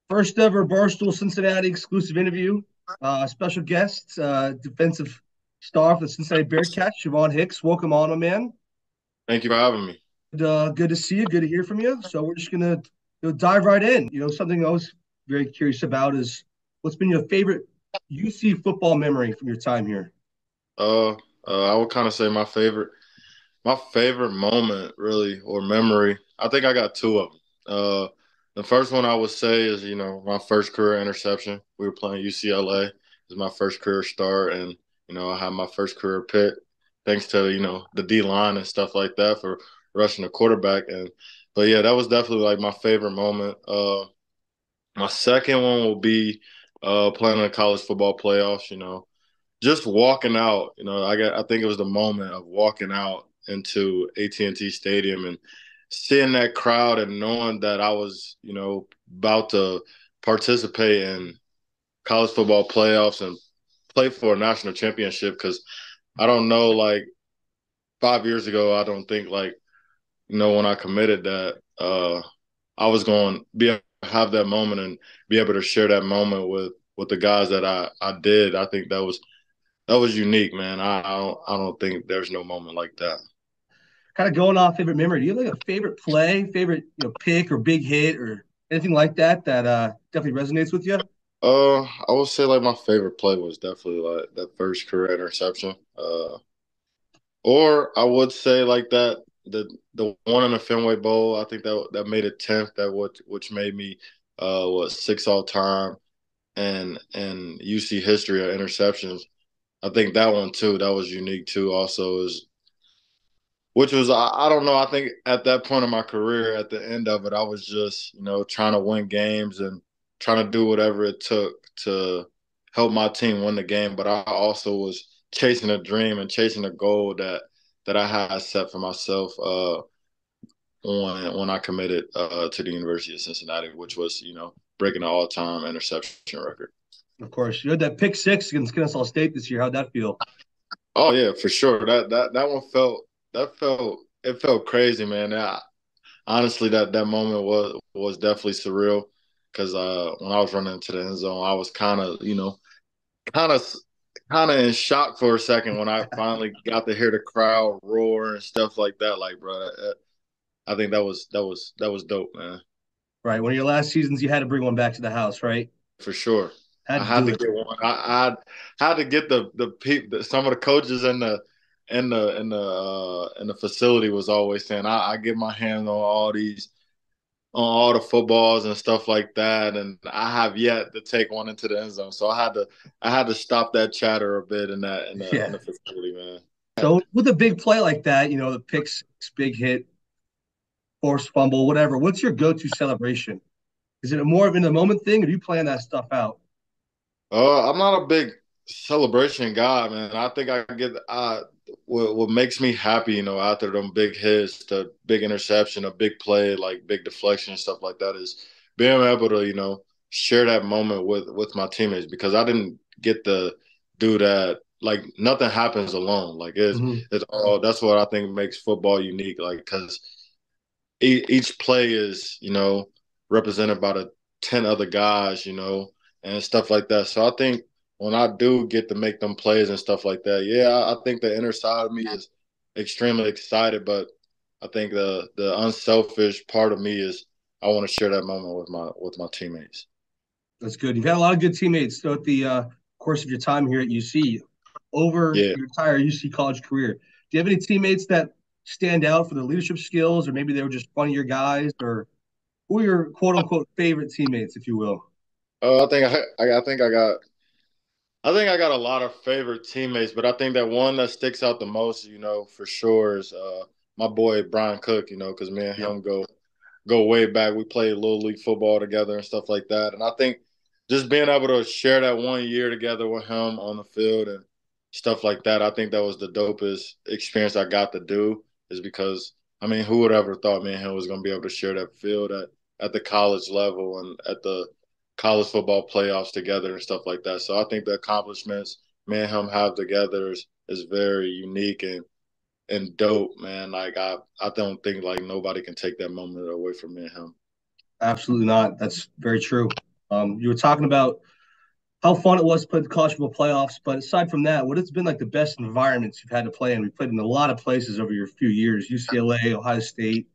First ever Barstool Cincinnati exclusive interview. Special guest, defensive star for the Cincinnati Bearcats, Ja'Von Hicks. Welcome on, my man. Thank you for having me. Good to see you. Good to hear from you. So we're just gonna dive right in. Something I was very curious about is what's been your favorite UC football memory from your time here? Uh, I would kind of say my favorite moment, really, or memory. I think I got two of them. The first one I would say is, my first career interception. We were playing UCLA. It was my first career start, and I had my first career pick, thanks to the D line and stuff like that for rushing the quarterback. But yeah, that was definitely like my favorite moment. My second one will be playing in the college football playoffs. Just walking out, I think it was the moment of walking out into AT&T Stadium and seeing that crowd and knowing that I was, about to participate in college football playoffs and play for a national championship. Because I don't know, like 5 years ago, I don't think like when I committed that I was going to be able to have that moment and be able to share that moment with the guys that I did. I think that was unique, man. I don't think there's no moment like that. Kind of going off favorite memory. Do you have like a favorite play, favorite pick or big hit or anything like that that definitely resonates with you? I would say like my favorite play was definitely like that first career interception. Or I would say like that the one in the Fenway Bowl. I think that made it 10th. That which made me what six all time and UC history of interceptions. I think that one too. That was unique too. Also is which was I don't know. I think at that point in my career, at the end of it, I was just trying to win games and trying to do whatever it took to help my team win the game. But I also was chasing a dream and chasing a goal that I had set for myself when I committed to the University of Cincinnati, which was breaking the all time interception record. Of course, you had that pick six against Kennesaw State this year. How'd that feel? Oh yeah, for sure. That one felt crazy, man. Honestly, that moment was definitely surreal because when I was running into the end zone, I was kind of kind of in shock for a second when I finally got to hear the crowd roar and stuff like that. Like, bro, I think that was dope, man, Right. One of your last seasons, you had to bring one back to the house, right? for sure. Had I to had do to it. get one. I had to get the people. Some of the coaches in the facility was always saying, I get my hands on all the footballs and stuff like that, and I have yet to take one into the end zone. So I had to stop that chatter a bit in Yeah. the facility, man. So with a big play like that, the pick six, big hit, forced fumble, whatever, what's your go-to celebration? Is it more of in the moment thing or do you plan that stuff out? I'm not a big celebration guy, man. I think I get what makes me happy, after them big hits, the big interception, a big play, like big deflection, stuff like that, is being able to, share that moment with my teammates because I didn't get to do that. Like nothing happens alone. Like Hmm. it's all. That's what I think makes football unique. Like because each play is, represented by the 10 other guys, and stuff like that. So I think when I do get to make them plays and stuff like that, yeah, I think the inner side of me is extremely excited, but I think the unselfish part of me is I want to share that moment with my teammates. That's good. You've had a lot of good teammates throughout the course of your time here at UC over Yeah. your entire UC college career. Do you have any teammates that stand out for their leadership skills, or maybe they were just funnier guys, or who are your quote unquote favorite teammates, if you will? I think I got a lot of favorite teammates, but I think that one that sticks out the most, for sure is my boy Brian Cook, because me and Yep. him go way back. We played little league football together and stuff like that. And I think just being able to share that 1 year together with him on the field and stuff like that, I think that was the dopest experience I got to do. Is because I mean, who would ever thought me and him was going to be able to share that field at the college level and at the college football playoffs together and stuff like that. So I think the accomplishments me and him have together is very unique and dope, man. Like I don't think like nobody can take that moment away from me and him. Absolutely not. That's very true. You were talking about how fun it was to play the college football playoffs, but aside from that, what has been like the best environments you've had to play in? We played in a lot of places over your few years: UCLA, Ohio State,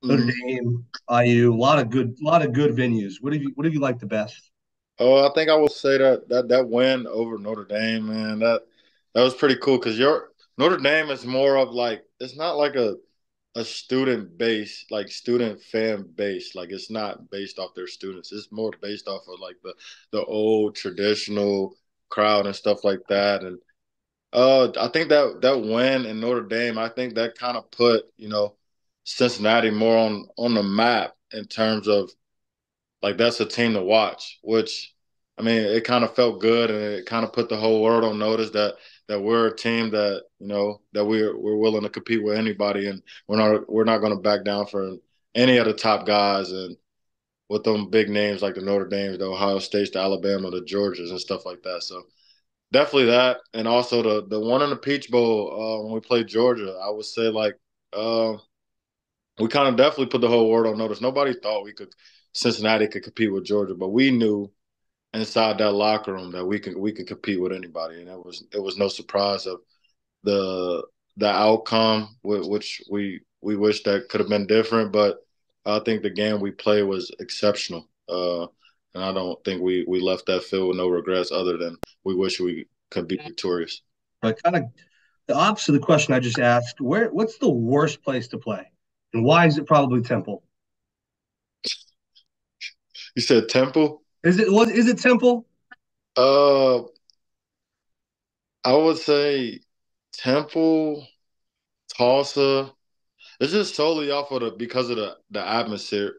Notre Mm. Dame, IU. A lot of good venues. What have you liked the best? Oh, I think I would say that win over Notre Dame, man, that was pretty cool because your Notre Dame is more of like it's not like a student base, like student fan base. Like it's not based off their students. It's more based off of like the old traditional crowd and stuff like that. And I think that win in Notre Dame, I think that kind of put Cincinnati more on the map in terms of like that's a team to watch. Which I mean, it kind of felt good, and it kind of put the whole world on notice that we're a team that that we're willing to compete with anybody, and we're not going to back down for any of the top guys and with them big names like the Notre Dames, the Ohio States, the Alabama, the Georgias, and stuff like that. So definitely that, and also the one in the Peach Bowl when we played Georgia. I would say like uh, we kind of definitely put the whole world on notice. Nobody thought Cincinnati could compete with Georgia, but we knew inside that locker room that we could compete with anybody, and it was no surprise of the the outcome, which we wish that could have been different, but I think the game we played was exceptional. And I don't think we left that field with no regrets other than we wish we could be victorious. But kind of the opposite of the question I just asked. What's the worst place to play, and why is it probably Temple? You said Temple? Is it Temple? Uh, I would say Temple, Tulsa. It's just solely off of because of the atmosphere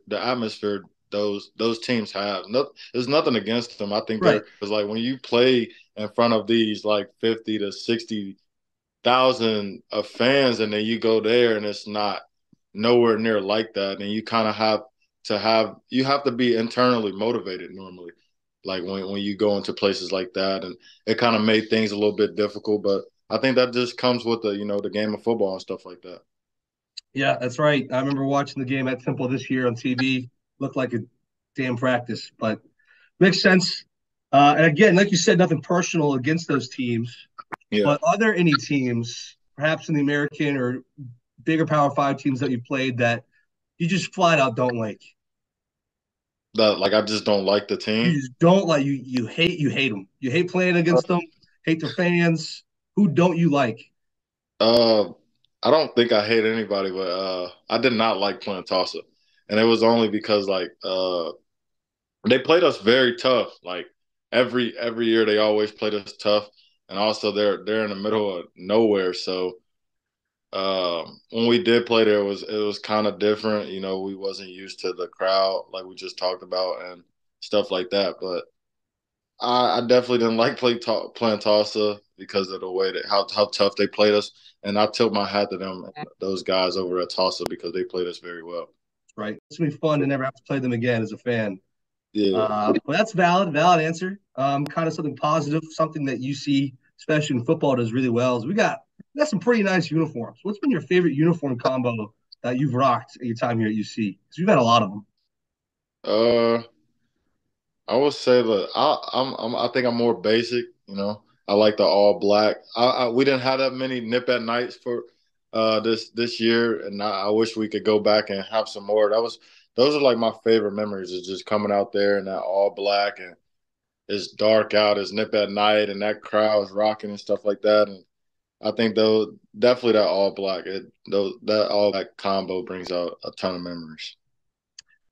those teams have. No, there's nothing against them. I think Right. they're because like when you play in front of these like 50 to 60,000 of fans, and then you go there and it's not nowhere near like that, and you kind of have to be internally motivated normally, like when you go into places like that, and it kind of made things a little bit difficult, but I think that just comes with the game of football and stuff like that. Yeah, that's right. I remember watching the game at Temple this year on TV. Looked like a damn practice, but makes sense. And again, like you said, nothing personal against those teams. Yeah. But are there any teams, perhaps in the American or bigger Power Five teams that you played that you just flat out don't like? That like I just don't like the You team. just don't like you hate them. You hate playing against them. Hate their fans. Who don't you like? Uh, I don't think I hate anybody, but I did not like playing Tulsa, and it was only because like they played us very tough. Like every year they always played us tough, and also they're in the middle of nowhere. So when we did play there, it was kind of different. We wasn't used to the crowd like we just talked about and stuff like that. But I definitely didn't like playing Tulsa because of the way that how tough they played us, and I tilt my hat to them, those guys over at Tulsa because they played us very well. Right. It's gonna be fun to never have to play them again as a fan. Yeah. But that's valid answer. Kind of something positive, something that you see, especially in football, does really well. Is we got some pretty nice uniforms. What's been your favorite uniform combo that you've rocked at your time here at UC? Because we've had a lot of them. Uh, I would say that I think I'm more basic. I like the all black. We didn't have that many nip at nights for this year, and I wish we could go back and have some more. Those are like my favorite memories. Is just coming out there in that all black, and it's dark out, it's nip at night, and that crowd is rocking and stuff like that. And I think though definitely that all black, that all black combo brings out a ton of memories.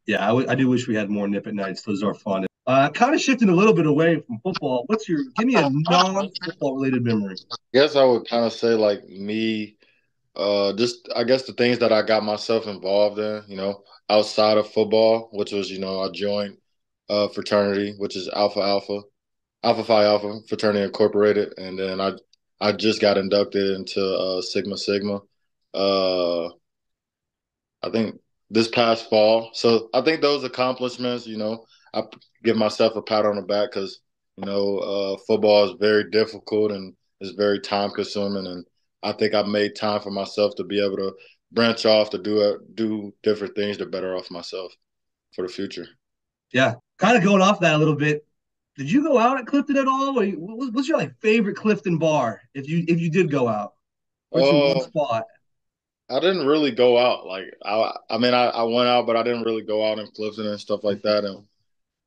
Yeah, I do wish we had more nip at nights. Those are fun. Kind of shifting a little bit away from football. Give me a non-football related memory. Guess I would kind of say like me, just I guess the things that I got myself involved in, outside of football, which was I joined fraternity, which is Alpha Phi Alpha Fraternity Incorporated, and then I just got inducted into Sigma Sigma. Uh, I think this past fall. So I think those accomplishments, I give myself a pat on the back because football is very difficult and it's very time consuming, and I think I've made time for myself to be able to branch off to do different things to better off myself for the future. Yeah, kind of going off that a little bit. Did you go out at Clifton at all? Or what's your like favorite Clifton bar? If you did go out, what's your one Uh, spot? I didn't really go out. I mean, I went out, but I didn't really go out in Clifton and stuff like that. And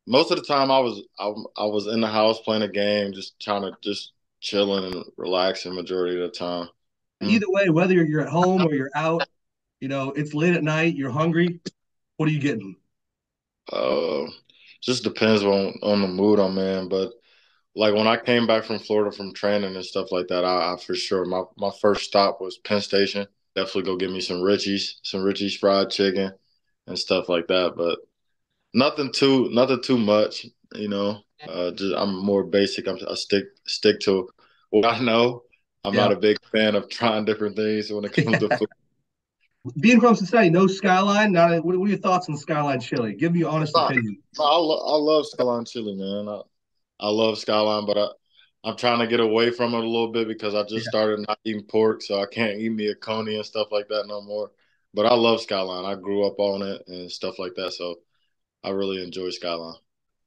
most of the time, I was in the house playing a game, just trying to just chilling and relaxing majority of the time. Mhm. Either way, whether you're at home or you're out, it's late at night, you're hungry. What are you getting? Uh, just depends on the mood I'm in, but like when I came back from Florida from training and stuff like that, I for sure my first stop was Penn Station. Definitely go get me some Richie's fried chicken and stuff like that. But nothing too much, you know. Just I'm more basic. I stick to what I know. I'm Yeah, not a big fan of trying different things when it comes to yeah. food. Being from Cincinnati, no Skyline. Not what are your thoughts on Skyline chili? Give me your honest Nah, opinion. I love Skyline chili, man. I love Skyline, but I'm trying to get away from it a little bit because I just Yeah. started not eating pork, so I can't eat me a coney and stuff like that no more. But I love Skyline. I grew up on it and stuff like that, so I really enjoy Skyline.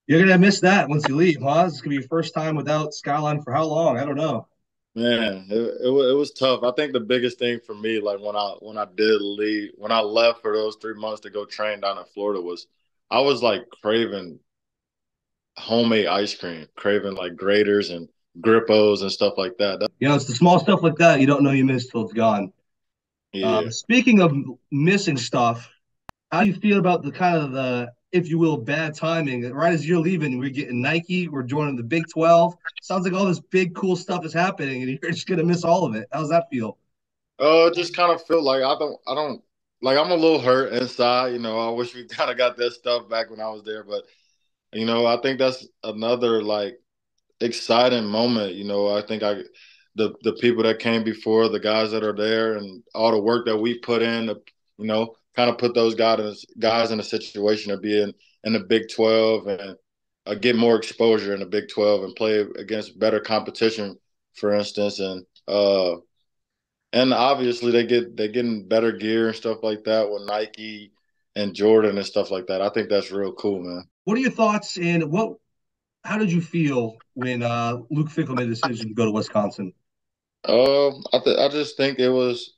You're gonna miss that once you leave, huh? It's gonna be your first time without Skyline for how long? I don't know. Man, it was tough. I think the biggest thing for me, like when I did leave, when I left for those 3 months to go train down in Florida, was I was like craving homemade ice cream, craving like graters and grippos and stuff like that. It's the small stuff like that you don't know you miss till it's gone. Yeah. Speaking of missing stuff, how do you feel about the kind of if you will, bad timing? Right as you're leaving, we're getting Nike, we're joining the Big 12. Sounds like all this big, cool stuff is happening, and you're just gonna miss all of it. How's that feel? Just kind of feel like I don't like I'm a little hurt inside. I wish we kind of got that stuff back when I was there, but I think that's another like exciting moment. I think the people that came before, the guys that are there, and all the work that we put in to, kind of put those guys in a situation to be in the Big 12 and get more exposure in the Big 12 and play against better competition, for instance, and obviously they're getting better gear and stuff like that with Nike and Jordan and stuff like that. I think that's real cool, man. What are your thoughts and how did you feel when Luke Fickle made the decision to go to Wisconsin? I just think it was.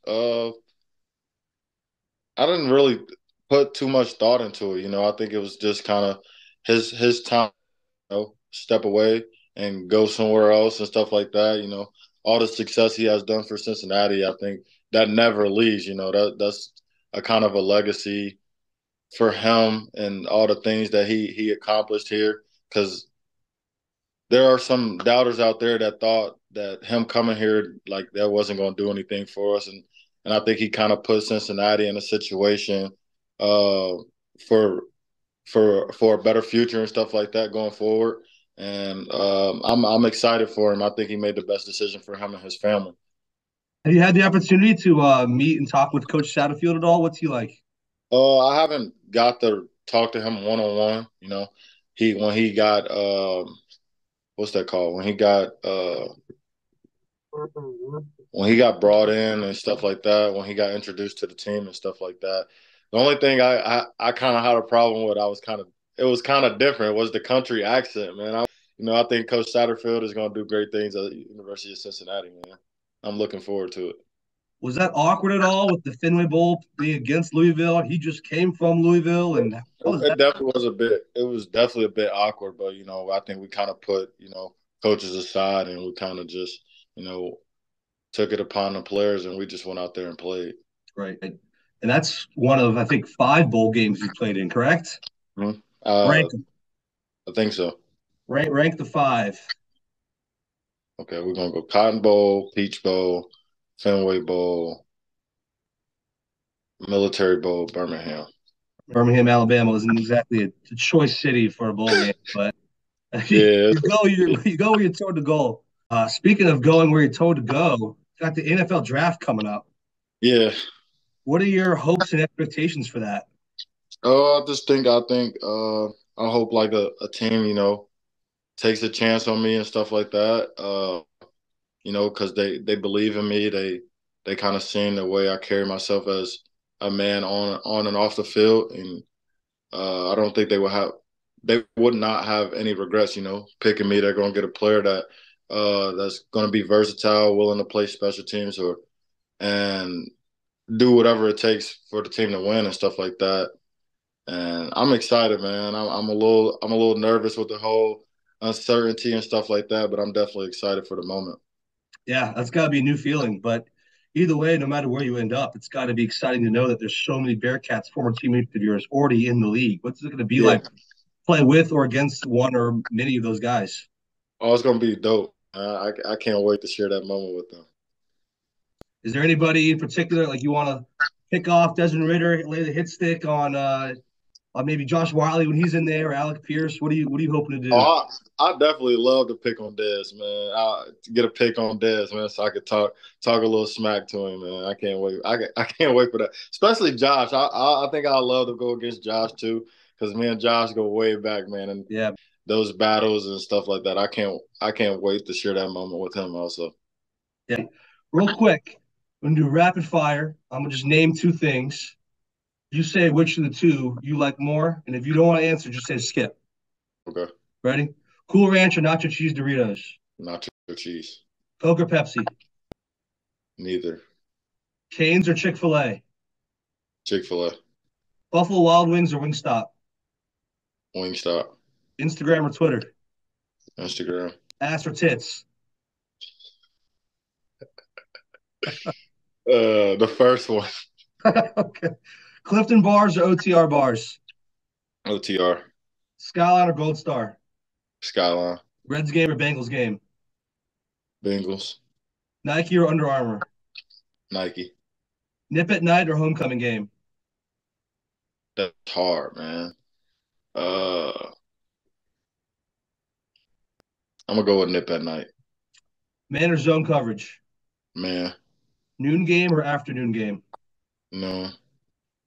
I didn't really put too much thought into it. I think it was just kind of his time, step away and go somewhere else and stuff like that. All the success he has done for Cincinnati, I think that never leaves. That's a kind of a legacy for him and all the things that he accomplished here. Because there are some doubters out there that thought that him coming here like that wasn't going to do anything for us, and I think he kind of put Cincinnati in a situation uh, for for a better future and stuff like that going forward. And I'm excited for him. I think he made the best decision for him and his family. Have you had the opportunity to meet and talk with Coach Satterfield at all? What's he like? I haven't got to talk to him one on one. He when he got what's that called? When he got brought in and stuff like that, when he got introduced to the team and stuff like that. The only thing I kind of had a problem with, it was kind of different. Was the country accent, man. I think Coach Satterfield is going to do great things at the University of Cincinnati, man. I'm looking forward to it. Was that awkward at all with the Fenway Bowl being against Louisville? He just came from Louisville, and how was It that? definitely was a bit. It was definitely a bit awkward, but I think we kind of put coaches aside and we kind of just you know took it upon the players and we just went out there and played. Right. And that's one of, I think, five bowl games you played in, correct? Mhm. Rank them. I think so. Rank the five. Okay, we're gonna go Cotton Bowl, Peach Bowl, Fenway Bowl, Military Bowl, Birmingham. Birmingham, Alabama isn't exactly a choice city for a bowl game, but Yeah, you go where you're told to go. Speaking of going where you're told to go, got the NFL draft coming up. yeah. What are your hopes and expectations for that? I think I hope like a team, takes a chance on me and stuff like that. Because they believe in me. They kind of seen the way I carry myself as a man on and off the field, and I don't think they will have they would not have any regrets, picking me. They're going to get a player that's going to be versatile, willing to play special teams and do whatever it takes for the team to win and stuff like that. And I'm excited, man. I'm a little nervous with the whole uncertainty and stuff like that, but I'm definitely excited for the moment. Yeah, that's got to be a new feeling. But either way, no matter where you end up, it's got to be exciting to know that there's so many Bearcats, former teammates of yours, already in the league. What's it going to be Yeah. like play with or against one or many of those guys? Oh, it's gonna be dope. I can't wait to share that moment with them. Is there anybody in particular like you want to pick off Desmond Ritter, lay the hit stick on maybe Josh Wiley when he's in there, or Alec Pierce? What are you hoping to Oh, do? I definitely love to pick on Dez, man. To get a pick on Dez, man, so I could talk a little smack to him, man. I can't wait. I can't wait for that. Especially Josh. I think I love to go against Josh too, because me and Josh go way back, man. And Yeah, those battles and stuff like that. I can't wait to share that moment with him also. yeah. Real quick, we're gonna do rapid fire. I'm gonna just name two things. You say which of the two you like more, and if you don't want to answer, just say skip. Okay. Ready? Cool Ranch or nacho cheese Doritos? Nacho cheese. Coke or Pepsi? Neither. Canes or Chick-fil-A? Chick-fil-A. Buffalo Wild Wings or Wingstop? Wingstop. Instagram or Twitter? Instagram. Ass or tits? The first one. Okay. Clifton bars or OTR bars? OTR. Skyline or Gold Star? Skyline. Reds game or Bengals game? Bengals. Nike or Under Armour? Nike. Nip at night or homecoming game? That's hard, man. Uh, I'm gonna go with Nip at night. Man or zone coverage? Man, Noon game or afternoon game? no.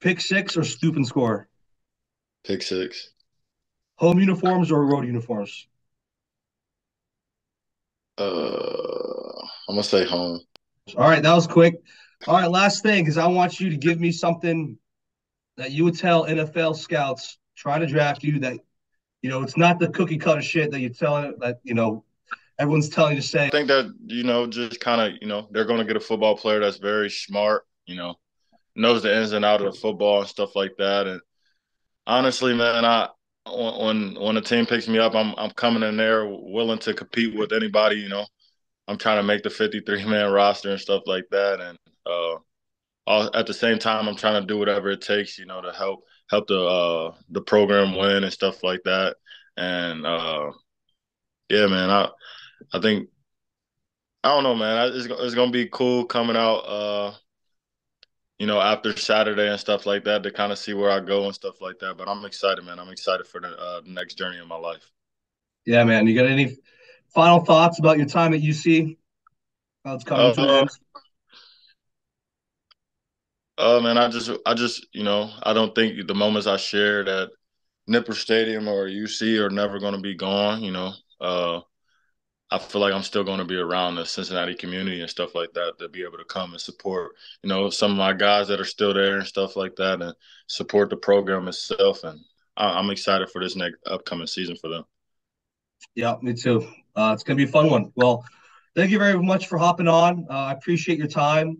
Pick six or stoop and score? Pick six. Home uniforms or road uniforms? I'm gonna say home. All right, that was quick. All right, last thing is I want you to give me something that you would tell NFL scouts trying to draft you that it's not the cookie cutter shit that you're telling that everyone's telling you to say. I think that just kind of they're gonna get a football player that's very smart. Knows the ins and out of the football and stuff like that. And honestly, man, when a team picks me up, I'm coming in there willing to compete with anybody. I'm trying to make the 53 man roster and stuff like that. And at the same time, I'm trying to do whatever it takes, to help the program win and stuff like that. And yeah, man, I think I don't know, man. It's gonna be cool coming out, after Saturday and stuff like that to kind of see where I go and stuff like that. But I'm excited, man. I'm excited for the next journey of my life. Yeah, man. You got any final thoughts about your time at UC? How it's coming to an Uh, end? man, I just, I don't think the moments I shared at Nipper Stadium or UC are never going to be gone. I feel like I'm still going to be around the Cincinnati community and stuff like that to be able to come and support, some of my guys that are still there and stuff like that and support the program itself. And I'm excited for this next upcoming season for them. Yeah, me too. It's gonna be a fun one. Well, thank you very much for hopping on. I appreciate your time.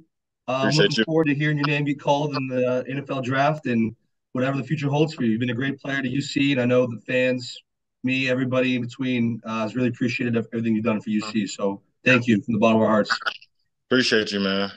I'm looking Appreciate you. forward to hearing your name get called in the NFL draft and whatever the future holds for you. You've been a great player to UC, and I know the fans, me, everybody in between, has really appreciated everything you've done for UC. So thank you from the bottom of our hearts. Appreciate you, man.